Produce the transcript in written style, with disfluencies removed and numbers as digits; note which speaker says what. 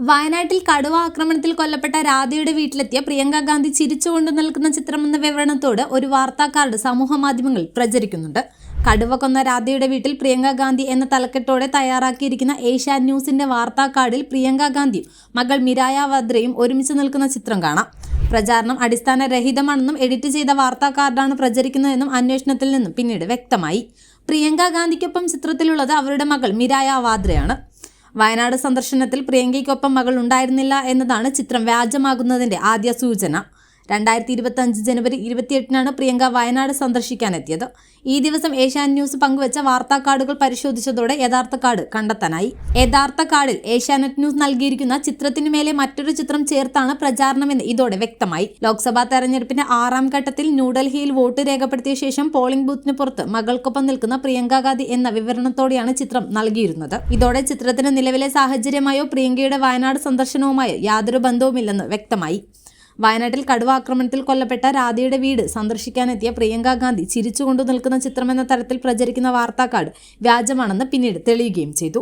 Speaker 1: വയനാട്ടിൽ കടുവ ആക്രമണത്തിൽ കൊല്ലപ്പെട്ട രാധയുടെ വീട്ടിലെത്തിയ പ്രിയങ്ക ഗാന്ധി ചിരിച്ചുകൊണ്ട് നിൽക്കുന്ന ചിത്രമെന്ന വിവരണത്തോട് ഒരു വാർത്താ കാർഡ് സമൂഹ മാധ്യമങ്ങളിൽ പ്രചരിക്കുന്നുണ്ട്. കടുവ കൊന്ന രാധയുടെ വീട്ടിൽ പ്രിയങ്ക ഗാന്ധി എന്ന തലക്കെട്ടോടെ തയ്യാറാക്കിയിരിക്കുന്ന ഏഷ്യാനെറ്റ് ന്യൂസിന്റെ വാർത്താ കാർഡിൽ പ്രിയങ്ക ഗാന്ധിയും മകൾ മിരായ വാദ്രയും ഒരുമിച്ച് നിൽക്കുന്ന ചിത്രം കാണാം. പ്രചാരണം അടിസ്ഥാനരഹിതമാണെന്നും എഡിറ്റ് ചെയ്ത വാർത്താ കാർഡാണ് പ്രചരിക്കുന്നതെന്നും അന്വേഷണത്തിൽ നിന്നും പിന്നീട് വ്യക്തമായി. പ്രിയങ്ക ഗാന്ധിക്കൊപ്പം ചിത്രത്തിലുള്ളത് അവരുടെ മകൾ മിരായ വാദ്രയാണ്. വയനാട് സന്ദർശനത്തിൽ പ്രിയങ്കയ്ക്കൊപ്പം മകൾ ഉണ്ടായിരുന്നില്ല എന്നതാണ് ചിത്രം വ്യാജമാകുന്നതിന്റെ ആദ്യ സൂചന. 2025 ജനുവരി 28 പ്രിയങ്ക വയനാട് സന്ദർശിക്കാനെത്തിയത്. ഈ ദിവസം ഏഷ്യാനെറ്റ് ന്യൂസ് പങ്കുവച്ച വാർത്താ കാർഡുകൾ പരിശോധിച്ചതോടെ യഥാർത്ഥ കാർഡ് കണ്ടെത്താനായി. യഥാർത്ഥ കാർഡിൽ ഏഷ്യാനെറ്റ് ന്യൂസ് നൽകിയിരിക്കുന്ന ചിത്രത്തിനു മേലെ മറ്റൊരു ചിത്രം ചേർത്താണ് പ്രചാരണമെന്ന് ഇതോടെ വ്യക്തമായി. ലോക്സഭാ തെരഞ്ഞെടുപ്പിന്റെ 6ാം ഘട്ടത്തിൽ ന്യൂഡൽഹിയിൽ വോട്ട് രേഖപ്പെടുത്തിയ ശേഷം പോളിംഗ് ബൂത്തിന് പുറത്ത് മകൾക്കൊപ്പം നിൽക്കുന്ന പ്രിയങ്ക ഗാന്ധി എന്ന വിവരണത്തോടെയാണ് ചിത്രം നൽകിയിരുന്നത്. ഇതോടെ ചിത്രത്തിന് നിലവിലെ സാഹചര്യമായോ പ്രിയങ്കയുടെ വയനാട് സന്ദർശനവുമായോ യാതൊരു ബന്ധവുമില്ലെന്ന് വ്യക്തമായി. വയനാട്ടിൽ കടുവ ആക്രമണത്തിൽ കൊല്ലപ്പെട്ട രാധയുടെ വീട് സന്ദർശിക്കാനെത്തിയ പ്രിയങ്ക ഗാന്ധി ചിരിച്ചുകൊണ്ടു നിൽക്കുന്ന ചിത്രമെന്ന തരത്തിൽ പ്രചരിക്കുന്ന വാർത്താ കാർഡ് വ്യാജമാണെന്ന് പിന്നീട് തെളിയുകയും ചെയ്തു.